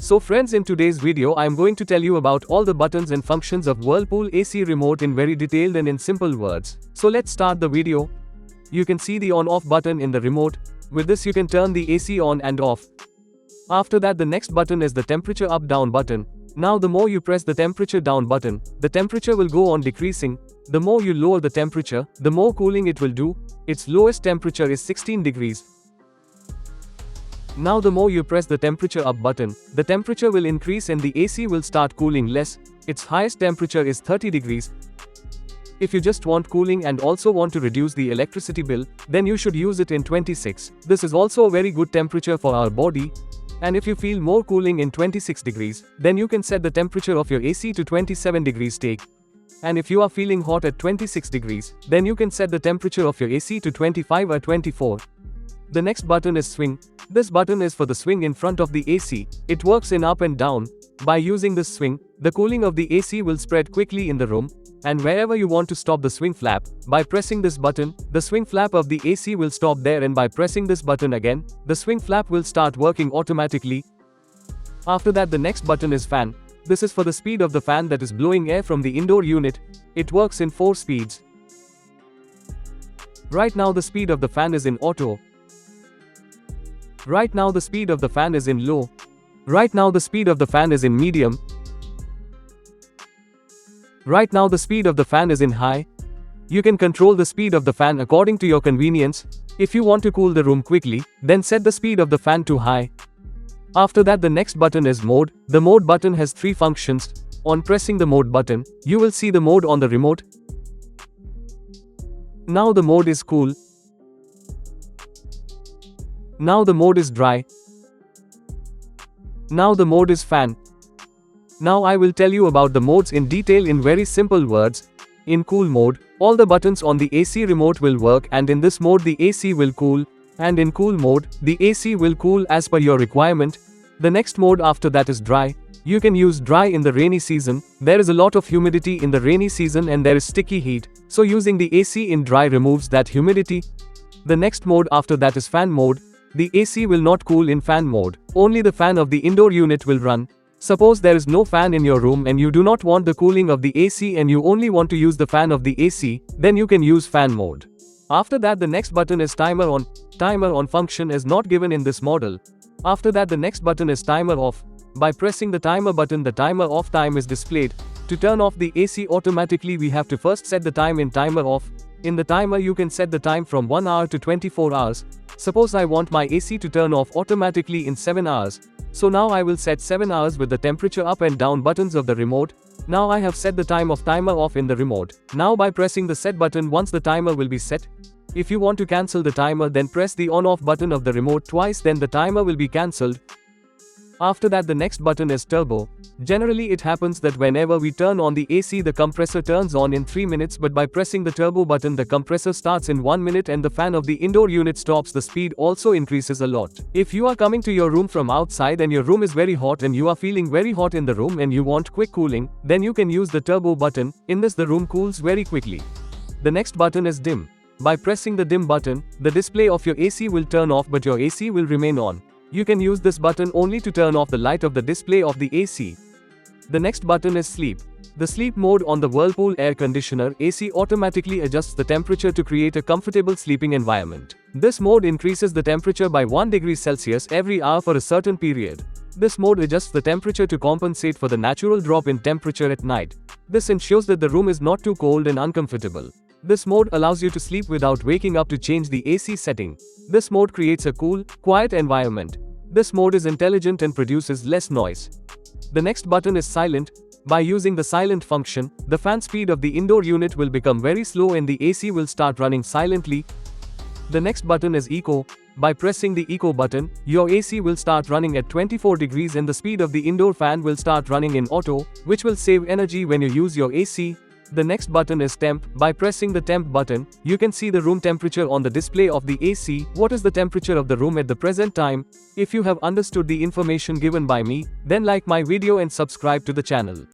So friends, in today's video I am going to tell you about all the buttons and functions of Whirlpool AC remote in very detailed and in simple words. So let's start the video. You can see the on-off button in the remote. With this you can turn the AC on and off. After that, the next button is the temperature up-down button. Now the more you press the temperature down button, the temperature will go on decreasing. The more you lower the temperature, the more cooling it will do. Its lowest temperature is 16 degrees. Now the more you press the temperature up button, the temperature will increase and the AC will start cooling less. Its highest temperature is 30 degrees. If you just want cooling and also want to reduce the electricity bill, then you should use it in 26. This is also a very good temperature for our body. And if you feel more cooling in 26 degrees, then you can set the temperature of your AC to 27 degrees take. And if you are feeling hot at 26 degrees, then you can set the temperature of your AC to 25 or 24. The next button is swing. This button is for the swing in front of the AC. It works in up and down. By using this swing, the cooling of the AC will spread quickly in the room. And wherever you want to stop the swing flap, by pressing this button, the swing flap of the AC will stop there, and by pressing this button again, the swing flap will start working automatically. After that, the next button is fan. This is for the speed of the fan that is blowing air from the indoor unit. It works in 4 speeds. Right now the speed of the fan is in auto. Right now the speed of the fan is in low. Right now the speed of the fan is in medium. Right now the speed of the fan is in high. You can control the speed of the fan according to your convenience. If you want to cool the room quickly, then set the speed of the fan to high. After that, the next button is mode. The mode button has 3 functions. On pressing the mode button, you will see the mode on the remote. Now the mode is cool. Now the mode is dry. Now the mode is fan. Now I will tell you about the modes in detail in very simple words. In cool mode, all the buttons on the AC remote will work, and in this mode the AC will cool. And in cool mode, the AC will cool as per your requirement. The next mode after that is dry. You can use dry in the rainy season. There is a lot of humidity in the rainy season and there is sticky heat. So using the AC in dry removes that humidity. The next mode after that is fan mode. The AC will not cool in fan mode. Only the fan of the indoor unit will run. Suppose there is no fan in your room and you do not want the cooling of the AC and you only want to use the fan of the AC, then you can use fan mode. After that, the next button is timer on. Timer on function is not given in this model. After that, the next button is timer off. By pressing the timer button, the timer off time is displayed. To turn off the AC automatically, we have to first set the time in timer off. In the timer you can set the time from 1 hour to 24 hours. Suppose I want my AC to turn off automatically in 7 hours. So now I will set 7 hours with the temperature up and down buttons of the remote. Now I have set the time of timer off in the remote. Now by pressing the set button once, the timer will be set. If you want to cancel the timer, then press the on-off button of the remote twice, then the timer will be cancelled. After that, the next button is turbo. Generally it happens that whenever we turn on the AC, the compressor turns on in 3 minutes, but by pressing the turbo button the compressor starts in 1 minute and the fan of the indoor unit stops. The speed also increases a lot. If you are coming to your room from outside and your room is very hot and you are feeling very hot in the room and you want quick cooling, then you can use the turbo button. In this the room cools very quickly. The next button is dim. By pressing the dim button, the display of your AC will turn off but your AC will remain on. You can use this button only to turn off the light of the display of the AC. The next button is sleep. The sleep mode on the Whirlpool Air Conditioner AC automatically adjusts the temperature to create a comfortable sleeping environment. This mode increases the temperature by 1 degree Celsius every hour for a certain period. This mode adjusts the temperature to compensate for the natural drop in temperature at night. This ensures that the room is not too cold and uncomfortable. This mode allows you to sleep without waking up to change the AC setting. This mode creates a cool, quiet environment. This mode is intelligent and produces less noise. The next button is silent. By using the silent function, the fan speed of the indoor unit will become very slow and the AC will start running silently. The next button is eco. By pressing the eco button, your AC will start running at 24 degrees and the speed of the indoor fan will start running in auto, which will save energy when you use your AC. The next button is temp. By pressing the temp button, you can see the room temperature on the display of the AC. What is the temperature of the room at the present time? If you have understood the information given by me, then like my video and subscribe to the channel.